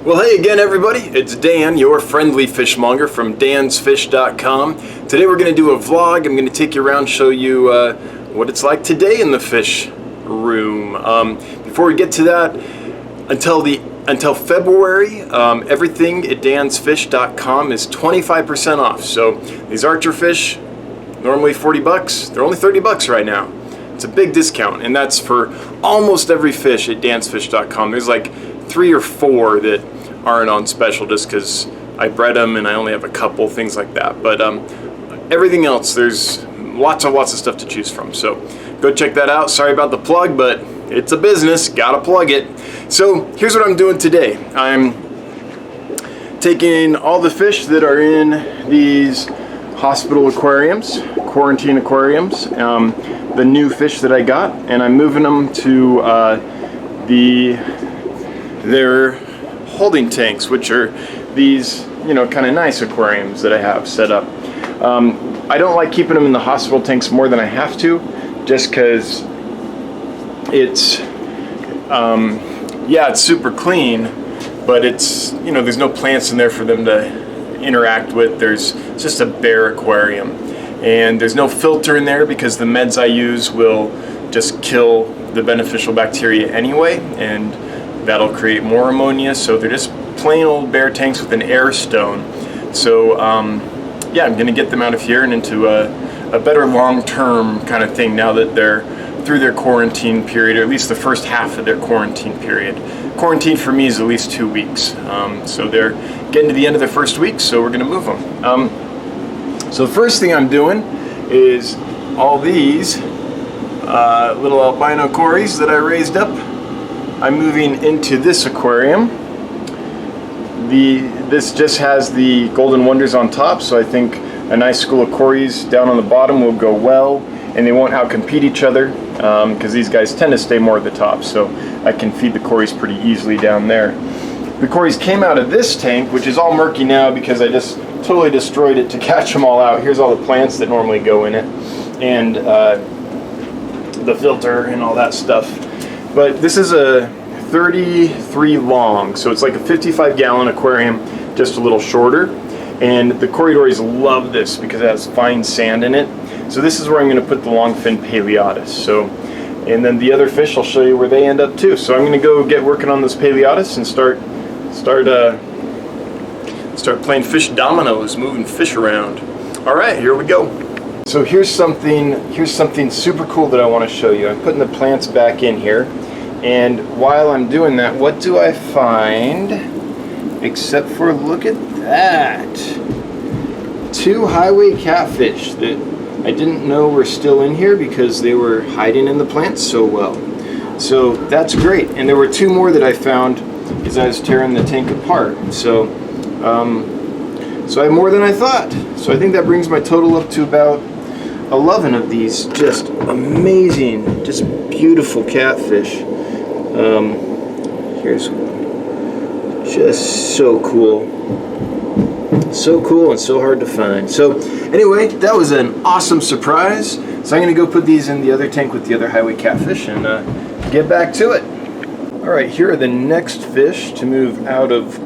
Well, hey again everybody, it's Dan, your friendly fishmonger from dansfish.com. Today we're going to do a vlog. I'm going to take you around, show you what it's like today in the fish room. Before we get to that, until February, everything at dansfish.com is 25% off. So these Archer fish, normally 40 bucks, they're only 30 bucks right now. It's a big discount, and that's for almost every fish at dansfish.com. There's like 3 or 4 that aren't on special just because I bred them and I only have a couple, things like that. But everything else, there's lots of stuff to choose from. So go check that out. Sorry about the plug, but it's a business, gotta plug it. So here's what I'm doing today. I'm taking all the fish that are in these hospital aquariums, quarantine aquariums, the new fish that I got, and I'm moving them to their holding tanks, which are these, kind of nice aquariums that I have set up. I don't like keeping them in the hospital tanks more than I have to, just because it's, it's super clean, but it's, there's no plants in there for them to interact with. There's just a bare aquarium, and there's no filter in there because the meds I use will just kill the beneficial bacteria anyway, and that'll create more ammonia. So they're just plain old bare tanks with an air stone. So I'm gonna get them out of here and into a better long-term kind of thing now that they're through their quarantine period, or at least the first half of their quarantine period. Quarantine for me is at least 2 weeks. So they're getting to the end of their first week, so we're gonna move them. So the first thing I'm doing is all these little albino cories that I raised up, I'm moving into this aquarium. This just has the golden wonders on top, so I think a nice school of cories down on the bottom will go well, and they won't outcompete each other because these guys tend to stay more at the top, so I can feed the cories pretty easily down there. The cories came out of this tank, which is all murky now because I just totally destroyed it to catch them all out. Here's all the plants that normally go in it, and the filter and all that stuff. But this is a 33 long, so it's like a 55-gallon aquarium, just a little shorter. And the corydories love this because it has fine sand in it. So this is where I'm going to put the longfin Paleotis. So, and then the other fish, I'll show you where they end up too. So I'm going to go get working on this Paleotis and start playing fish dominoes, moving fish around. All right, here we go. So here's something super cool that I want to show you. I'm putting the plants back in here, and while I'm doing that, what do I find? Except for, look at that, 2 highway catfish that I didn't know were still in here because they were hiding in the plants so well. So that's great. And there were 2 more that I found as I was tearing the tank apart. So I have more than I thought. So I think that brings my total up to about 11 of these just amazing, just beautiful catfish. Here's one. Just so cool. So cool and so hard to find. So anyway, that was an awesome surprise. So I'm going to go put these in the other tank with the other highway catfish and get back to it. Alright, here are the next fish to move out of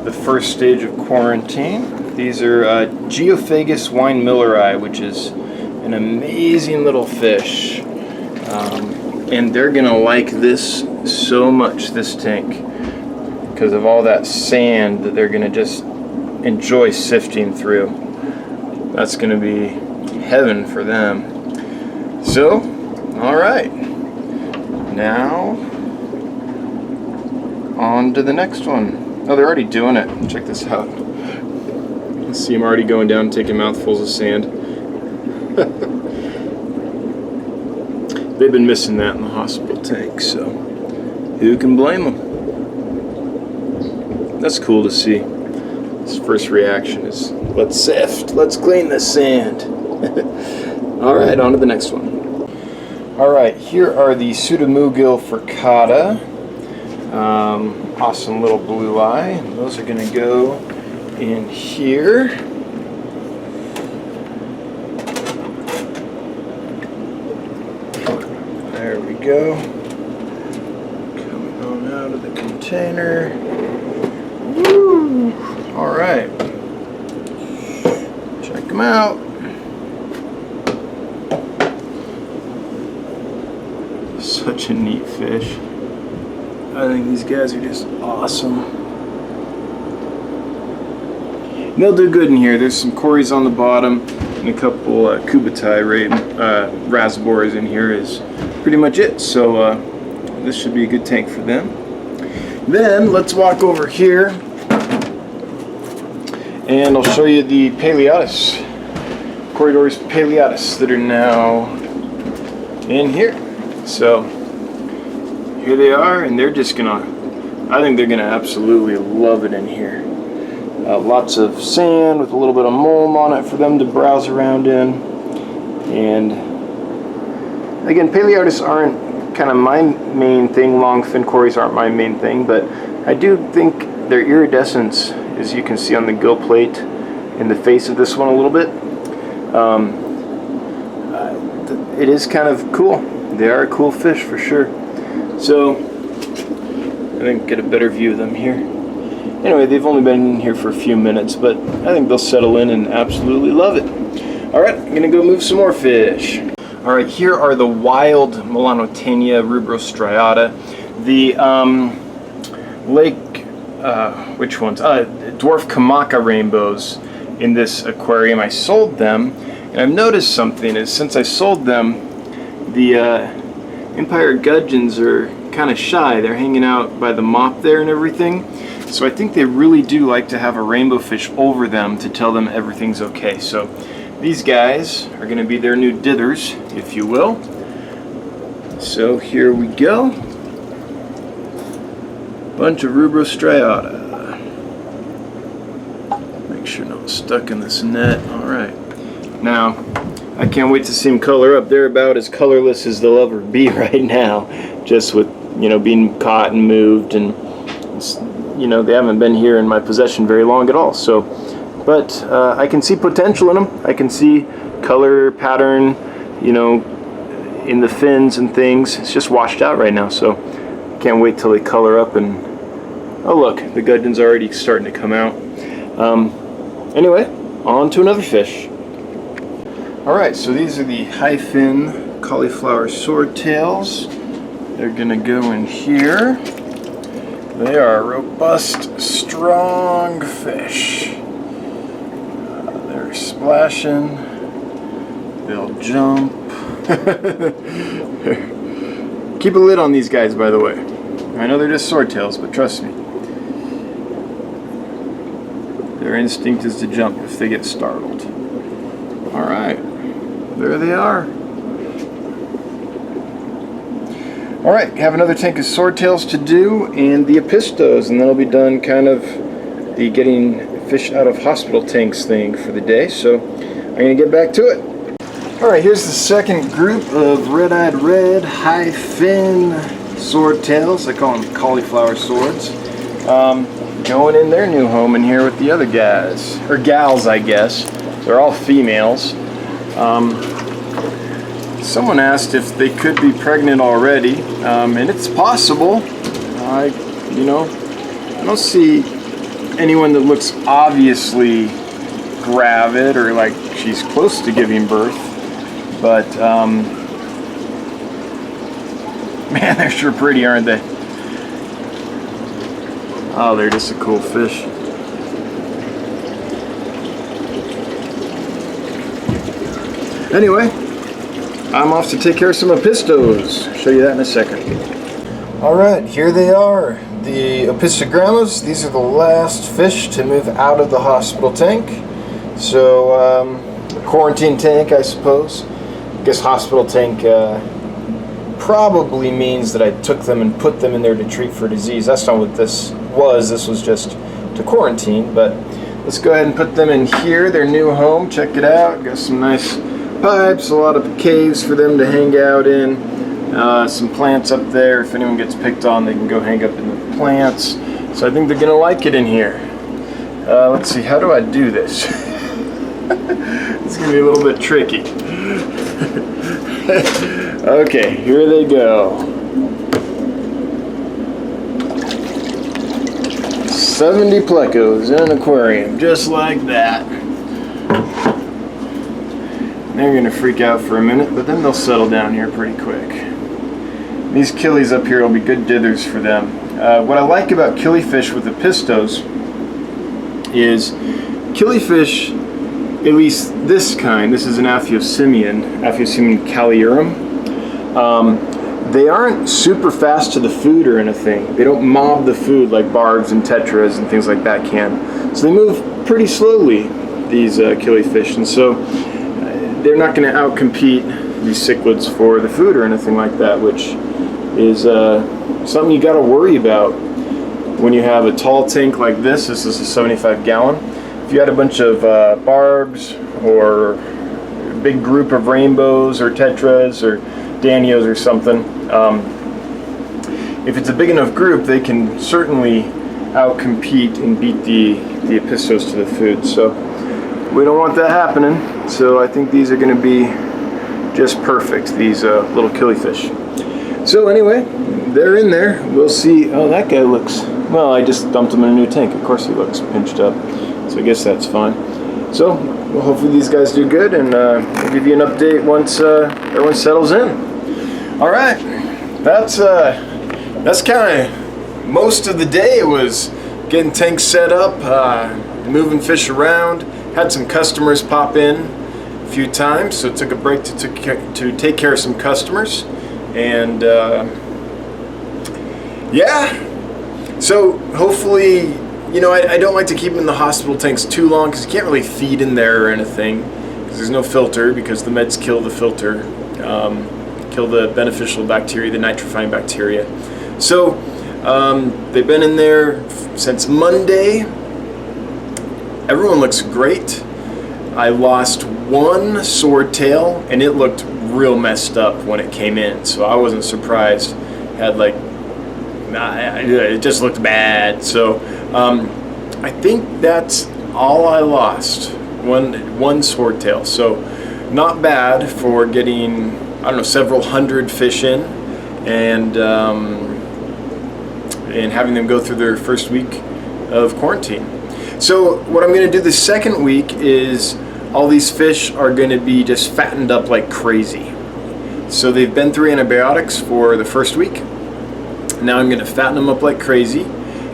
the first stage of quarantine. These are Geophagus wine milleri, which is an amazing little fish. And they're going to like this so much, this tank, because of all that sand that they're going to just enjoy sifting through. That's going to be heaven for them. So, alright. Now, on to the next one. Oh, they're already doing it. Check this out. You can see them already going down and taking mouthfuls of sand. They've been missing that in the hospital tank, so who can blame them? That's cool to see. His first reaction is, let's sift, let's clean the sand. Alright, on to the next one. Alright, here are the Pseudomugil furcata. Awesome little blue eye. Those are going to go in here. There we go. Coming on out of the container. All right. Check them out. Such a neat fish. I think these guys are just awesome. And they'll do good in here. There's some cories on the bottom and a couple kubatai rasbors in here is pretty much it. So this should be a good tank for them. Then let's walk over here and I'll show you the Paleatus, Corridors Paleatus, that are now in here. So here they are, and they're just gonna, I think they're gonna absolutely love it in here. Lots of sand with a little bit of mulm on it for them to browse around in. And again, Paleatus aren't kind of my main thing. Long fin cories aren't my main thing, but I do think their iridescence, as you can see on the gill plate in the face of this one a little bit, it is kind of cool. They are a cool fish for sure. So I think get a better view of them here. Anyway, they've only been in here for a few minutes, but I think they'll settle in and absolutely love it. All right, I'm gonna go move some more fish. All right, here are the wild Melanotenia rubrostriata. The which ones? Dwarf Kamaka rainbows in this aquarium. I sold them, and I've noticed something is since I sold them, the Empire gudgeons are kind of shy. They're hanging out by the mop there and everything. So I think they really do like to have a rainbow fish over them to tell them everything's okay. So these guys are going to be their new dithers, if you will. So here we go. Bunch of rubrostriata. Make sure no one's stuck in this net. All right. Now, I can't wait to see them color up. They're about as colorless as they'll ever be right now, just with, you know, being caught and moved, and you know, they haven't been here in my possession very long at all. So, but I can see potential in them. I can see color pattern, you know, in the fins and things. It's just washed out right now, so can't wait till they color up. And oh look, the gudgeon's already starting to come out. Anyway, on to another fish. All right, so these are the high fin cauliflower swordtails. They're gonna go in here. They are robust, strong fish. They're splashing. They'll jump. Keep a lid on these guys, by the way. I know they're just swordtails, but trust me. Their instinct is to jump if they get startled. All right, there they are. All right, have another tank of swordtails to do, and the apistos, and then I'll be done kind of the getting fish out of hospital tanks thing for the day. So I'm gonna get back to it. All right, here's the second group of red-eyed red high fin swordtails. I call them cauliflower swords. Going in their new home in here with the other guys, or gals, I guess. They're all females. Someone asked if they could be pregnant already, and it's possible. I don't see anyone that looks obviously gravid or like she's close to giving birth, but man, they're sure pretty, aren't they? Oh, they're just a cool fish. Anyway, I'm off to take care of some apistos. Show you that in a second. Alright, here they are. The apistogrammas. These are the last fish to move out of the hospital tank. So, quarantine tank, I suppose. I guess hospital tank probably means that I took them and put them in there to treat for disease. That's not what this was. This was just to quarantine. But let's go ahead and put them in here, their new home. Check it out. Got some nice pipes, a lot of caves for them to hang out in, some plants up there. If anyone gets picked on, they can go hang up in the plants. So I think they're gonna like it in here. Let's see, how do I do this? It's gonna be a little bit tricky. Okay, here they go. 70 plecos in an aquarium, just like that. They're gonna freak out for a minute, but then they'll settle down here pretty quick. These killies up here will be good dithers for them. What I like about killifish with the pistos is killifish, at least this kind, this is an Aphyosemion calliurum. They aren't super fast to the food or anything. They don't mob the food like barbs and tetras and things like that can. So they move pretty slowly, these killifish, and so they're not going to outcompete these cichlids for the food or anything like that, which is something you got to worry about when you have a tall tank like this. This is a 75 gallon. If you had a bunch of barbs or a big group of rainbows or tetras or danios or something, if it's a big enough group, they can certainly outcompete and beat the epistos to the food. So we don't want that happening. So I think these are going to be just perfect, these little killifish. So anyway, they're in there. We'll see. Oh, that guy looks, well, I just dumped him in a new tank. Of course he looks pinched up. So I guess that's fine. So well, hopefully these guys do good, and I'll give you an update once everyone settles in. All right, that's kind of most of the day. It was getting tanks set up, moving fish around. Had some customers pop in a few times, so took a break to take care of some customers. And yeah, so hopefully, you know, I don't like to keep them in the hospital tanks too long because you can't really feed in there or anything because there's no filter, because the meds kill the filter, kill the beneficial bacteria, the nitrifying bacteria. So they've been in there since Monday. Everyone looks great. I lost one swordtail and it looked real messed up when it came in, so I wasn't surprised. Had like, it just looked bad. So I think that's all I lost. One swordtail. So not bad for getting, I don't know, several hundred fish in, and having them go through their first week of quarantine. So what I'm going to do the second week is all these fish are going to be just fattened up like crazy. So they've been through antibiotics for the first week. Now I'm going to fatten them up like crazy,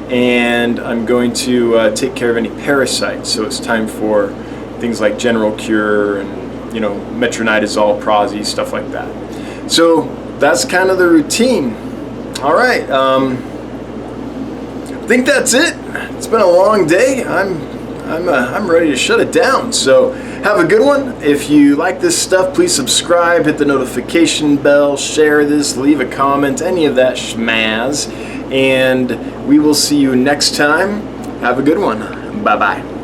and I'm going to take care of any parasites. So it's time for things like General Cure and, you know, metronidazole, Prozi, stuff like that. So that's kind of the routine. All right. I think that's it. It's been a long day. I'm ready to shut it down. So have a good one. If you like this stuff, please subscribe, hit the notification bell, share this, leave a comment, any of that schmazz. And we will see you next time. Have a good one. Bye-bye.